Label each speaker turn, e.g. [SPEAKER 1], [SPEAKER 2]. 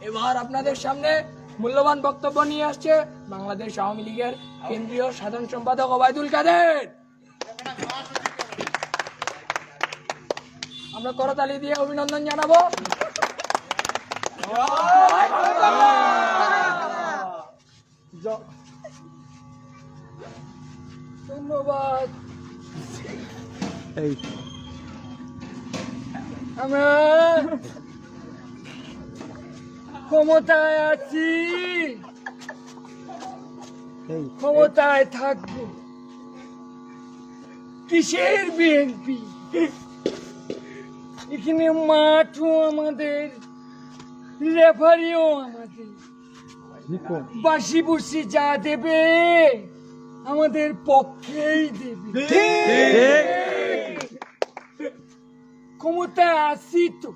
[SPEAKER 1] এবার আপনাদের সামনে মূল্যবান বক্তব্য নিয়ে আসছে বাংলাদেশ আওয়ামী লীগের কেন্দ্রীয় সাধারণ সম্পাদক ওবায়দুল কাদের। আমরা করতালি দিয়ে অভিনন্দন জানাবো। ধন্যবাদ। আমরা ক্ষমতায় আছি, ক্ষমতায় থাকবো। কিসের বিএনপি? এখানে মাঠও আমাদের, রেফারিও আমাদের, বাসি বুসি যা দেবে আমাদের পক্ষেই দেবে। ক্ষমতায় আছি তো,